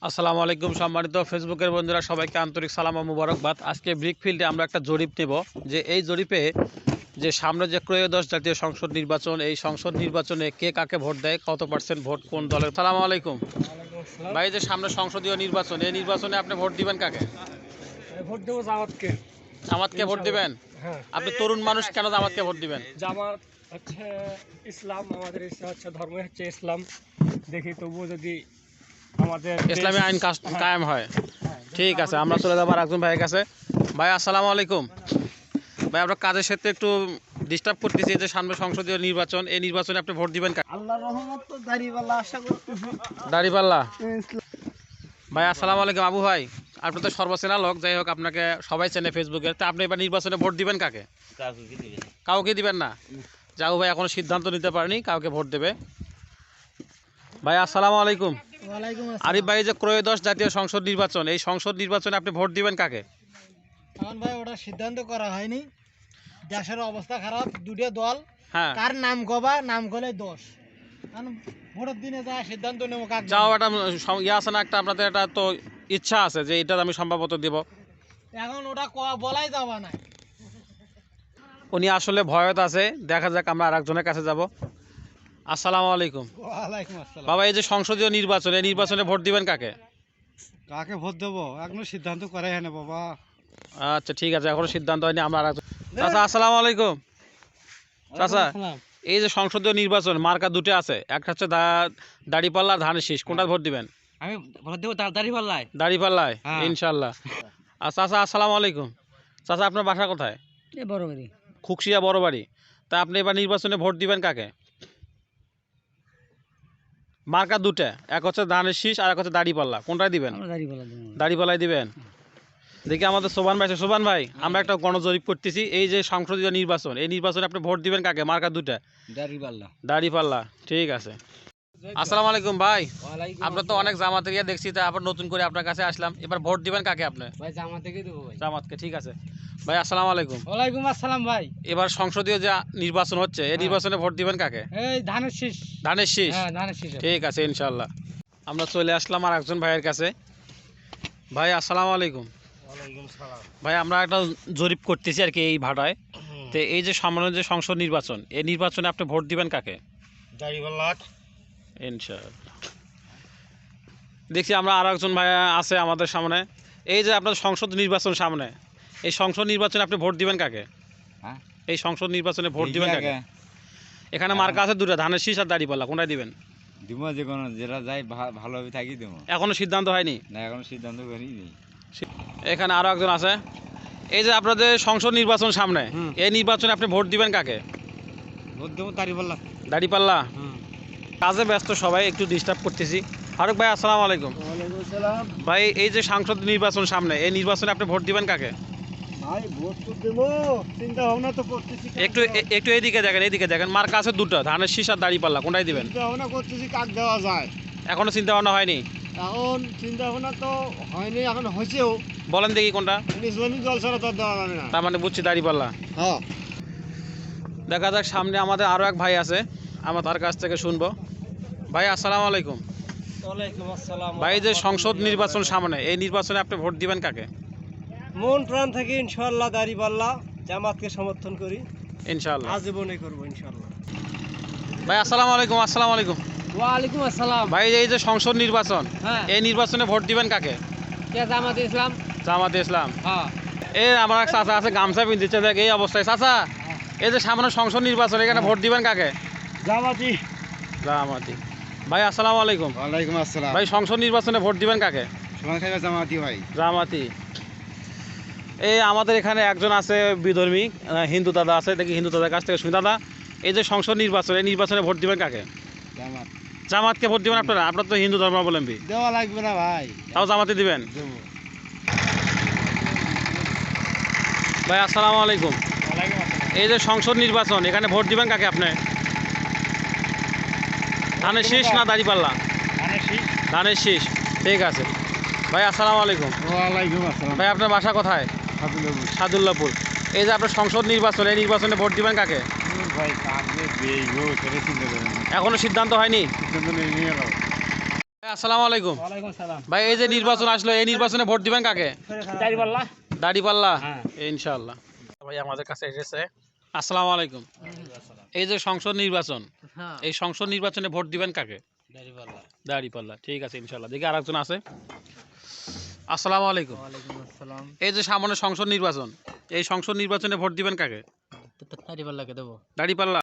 আসসালামু আলাইকুম সম্মানিত ফেসবুকের বন্ধুরা, সবাইকে আন্তরিক সালাম ও মুবারকবাদ। আজকে ব্রিকফিল্ডে আমরা একটা জরিপ নেব যে এই জরিপে যে সামনে যে ত্রয়োদশ জাতীয় সংসদ নির্বাচন, এই সংসদ নির্বাচনে কে কাকে ভোট দেয়, কত পার্সেন্ট ভোট কোন দলের। আসসালামু আলাইকুম ভাই, যে সামনে সংসদীয় নির্বাচন, এই নির্বাচনে আপনি ভোট দিবেন কাকে? ভোট দেবো জামাতকে। জামাতকে ভোট দিবেন? হ্যাঁ। আপনি তরুণ মানুষ, কেন জামাতকে ভোট দিবেন? জামাত হচ্ছে ইসলাম, আমাদের হচ্ছে ধর্ম হচ্ছে ইসলাম। দেখি তবুও যদি আমাদের ইসলামী আইন কায়েম হয়। ঠিক আছে, আমরা চলে যাবো আর একজন ভাইয়ের কাছে। ভাই আসসালামু আলাইকুম। ভাই আপনার কাজের সাথে একটু ডিস্টার্ব করতেছি, যে সামনে সংসদীয় নির্বাচন, এই নির্বাচনে আপনি ভোট দিবেন কাকে? আল্লাহর রহমত তো দাড়িওয়ালা আশা করতেছি। দাড়িপাল্লা। ভাই আসসালামু আলাইকুম। আবু ভাই, আপনি তো সর্বসেনা লোক, যাই হোক আপনাকে সবাই চেনে ফেসবুকে, তা আপনি এবার নির্বাচনে ভোট দিবেন কাকে? কাউকে দিবেন না? যাও ভাই, এখনো সিদ্ধান্ত নিতে পারেনি কাউকে ভোট দেবে। ভাই আসসালামু আলাইকুম। আরিফ ভাই, যে ত্রয়োদশ জাতীয় সংসদ নির্বাচন, এই সংসদ নির্বাচনে আপনি ভোট দিবেন কাকে? এখন ভাই ওটা সিদ্ধান্ত করা হয়নি, দেশের অবস্থা খারাপ, দুটো দল, হ্যাঁ কার নাম গবা, নাম গলে দোষ। এখন ভোটের দিনে যা সিদ্ধান্ত নেব কাকে যাও, একটা ইয়ে আছে না, একটা আপনাদের একটা তো ইচ্ছা আছে যে এটা আমি সম্ভবত দেব। এখন ওটা বলাই যাবা না। উনি আসলে ভয়ত আছে, দেখা যাক, আমরা আর একজনের কাছে যাব। আসসালামু আলাইকুম। ওয়ালাইকুম আসসালাম। বাবা, এই যে সংসদীয় নির্বাচন, এই নির্বাচনে ভোট দিবেন কাকে? কাকে ভোট দেবো এখনো সিদ্ধান্ত করাই হয় না বাবা। আচ্ছা ঠিক আছে, এখনো সিদ্ধান্ত হয়নি, আমরা আর একজন। চাচা আসসালামু আলাইকুম। চাচা, এই যে সংসদীয় নির্বাচন, মার্কা দুটো আছে, একটা হচ্ছে দাড়িপাল্লা, ধানের শীষ, কোনটা ভোট দিবেন? আমি ভোট দেবো দাড়িপাল্লায়। দাড়িপাল্লায়, হ্যাঁ। ইনশাল্লাহ। আর চাচা আসসালামু আলাইকুম। চাচা, আপনার বাসা কোথায়? এ বড় বাড়ি। খুকশিয়া বড় বাড়ি। তা আপনি এবার নির্বাচনে ভোট দিবেন কাকে? মার্কা দুটো, এক হচ্ছে ধানের শীষ আর এক হচ্ছে দাড়িপাল্লা, কোনটাই দিবেন? দাড়িপাল্লা। দাড়িপাল্লাই দিবেন। দেখি আমাদের সোবান ভাই আছে। সোবান ভাই, আমরা একটা গণজরিপ করতেছি, এই যে সংসদীয় নির্বাচন, এই নির্বাচনে আপনি ভোট দিবেন কাকে? মার্কা দুটো, দাড়িপাল্লা। দাড়িপাল্লা। ঠিক আছে। আসসালামু আলাইকুম ভাই। আপনার তো অনেক জামাতের ইয়ে দেখছি, তা আবার নতুন করে আপনার কাছে আসলাম, এবার ভোট দিবেন কাকে আপনি? ভাই জামাত থেকে দেবো ভাই। জামাতকে। ঠিক আছে ভাই, আসসালামু আলাইকুম। ওয়ালাইকুম আসসালাম ভাই। এবার সংসদীয় যে নির্বাচন হচ্ছে, এই নির্বাচনে ভোট দিবেন কাকে? এই ধানের শীষ। ধানের শীষ। হ্যাঁ, ধানের শীষ। ঠিক আছে ইনশাল্লাহ। আমরা চলে আসলাম আর একজন ভাইয়ের কাছে। ভাই আসসালামু আলাইকুম। ওয়ালাইকুম সালাম। ভাই, আমরা একটা জরিপ করতেছি আর কি এই ভাড়ায়, তো এই যে সামনে যে সংসদ নির্বাচন, এই নির্বাচনে আপনি ভোট দিবেন কাকে? দাড়িপাল্লা। ইনশাআল্লাহ। দেখছি আমরা আর একজন ভাই আছে আমাদের সামনে। এই যে আপনার সংসদ নির্বাচন সামনে, এই সংসদ নির্বাচনে আপনি ভোট দিবেন কাকে? হ্যাঁ? এই সংসদ নির্বাচনে ভোট দিবেন কাকে? এখানে মার্কা আছে দুটো, ধানের শীষ আর দাড়িপাল্লা, কোনটাই দিবেন? দিব, যে কোনো যেটা যাই ভালোভাবে থাকি দেবো। এখনো সিদ্ধান্ত হয়নি? না, এখনো সিদ্ধান্ত করিনি। এখানে আরো একজন আছে। এই যে আপনাদের সংসদ নির্বাচন সামনে, এই নির্বাচনে আপনি ভোট দিবেন কাকে? ভোট দেবো দাড়িপাল্লা। দাড়িপাল্লা। কাজে ব্যস্ত সবাই, একটু ডিস্টার্ব করতেছি। ফারুক ভাই আসসালামু আলাইকুম। ওয়ালাইকুম আসসালাম। ভাই, এই যে সংসদ নির্বাচন সামনে, এই নির্বাচনে আপনি ভোট দিবেন কাকে? ভাই ভোট তো দেবো, চিন্তা ভাবনা তো করতেছি। একটু এইদিকে দেখেন, এইদিকে দেখেন, মার্কা আছে দুটো, ধানের শীষ আর দাড়িপাল্লা, কোনটাই দিবেন? চিন্তা ভাবনা করতেছি কাক দেওয়া যায়। এখনো চিন্তা ভাবনা হয়নি? এখন চিন্তা ভাবনা তো হয়নি, এখন হয়েছেও। বলেন দেখি কোনটা। ইসলামী জল ছাড়া তো দেওয়া যাবে না। তার মানে বুঝছি দাড়িপাল্লা। হ্যাঁ। দেখা যাক, সামনে আমাদের আরো এক ভাই আছে, আমরা তার কাছ থেকে শুনবো। ভাই আসসালামু আলাইকুম। ওয়ালাইকুম আসসালাম। ভাই, যে সংসদ নির্বাচন সামনে, এই নির্বাচনে আপনি ভোট দিবেন কাকে? মন প্রাণ থেকে ইনশাআল্লাহ দাড়িপাল্লা, জামাতকে সমর্থন করি, ইনশাআল্লাহ। আজীবনে করবো ইনশাআল্লাহ। ভাই আসসালামু আলাইকুম। আসসালামু আলাইকুম। ওয়ালাইকুম আসসালাম। ভাই, এই যে সংসদ নির্বাচন, হ্যাঁ। এই নির্বাচনে ভোট দিবেন কাকে? কে? জামাত ইসলাম। জামাতে ইসলাম। হ্যাঁ। এই আমার এক চাচা আছে, গামছা পিন্ধিচ্ছে, দেখ এই অবস্থায়। চাচা, এই যে সামনে সংসদ নির্বাচন, এখানে ভোট দিবেন কাকে? জামাতি। জামাতি। ভাই আসসালামু আলাইকুম। ওয়ালাইকুম আসসালাম। ভাই, সংসদ নির্বাচনে ভোট দিবেন কাকে? সমান খাইবা জামাতি ভাই। জামাতি। এই আমাদের এখানে একজন আছে বিধর্মী হিন্দু দাদা আছে, দেখি হিন্দু দাদার কাছ থেকে শুনি। দাদা, এই যে সংসদ নির্বাচন, এই নির্বাচনে ভোট দিবেন কাকে? জামাত। জামাতকে ভোট দিবেন আপনারা? আপনার তো হিন্দু ধর্মাবলম্বী। দেওয়া লাগবে না ভাই। তাও জামাতে দিবেন? দেবো। ভাই আসসালামু আলাইকুম। ওয়ালাইকুম আসসালাম। এই যে সংসদ নির্বাচন, এখানে ভোট দিবেন কাকে আপনি? ধানের শীষ না দাড়িপাল্লা? ধানের শীষ। ধানের শীষ। ঠিক আছে ভাই, আসসালামু আলাইকুম। ওয়ালাইকুম আসসালাম। ভাই, আপনার বাসা কোথায়? সাদুল্লাপুর। এই যে আপনার সংসদ নির্বাচন, এই নির্বাচনে ভোট দিবেন কাকে? ভাই কাকে দেইবো সেটা চিন্তা করেন। এখনো সিদ্ধান্ত হয়নি? সিদ্ধান্ত নিয়ে গেল। আসসালামু আলাইকুম। ওয়ালাইকুম আসসালাম। ভাই এই যে নির্বাচন আসলো, এই নির্বাচনে ভোট দিবেন কাকে? দাড়িপাল্লা। দাড়িপাল্লা, হ্যাঁ। ইনশাআল্লাহ। ভাই আমাদের কাছে এসেছে। আসসালামু আলাইকুম। এই যে সংসদ নির্বাচন, এই সংসদ নির্বাচনে ভোট দিবেন কাকে? দাড়িপাল্লা, ঠিক আছে ইনশাআল্লাহ। দেখি আরেকজন আছে। আসসালামু আলাইকুম। এই যে সামনে সংসদ নির্বাচন, এই সংসদ নির্বাচনে ভোট দিবেন কাকে? দাড়িপাল্লা।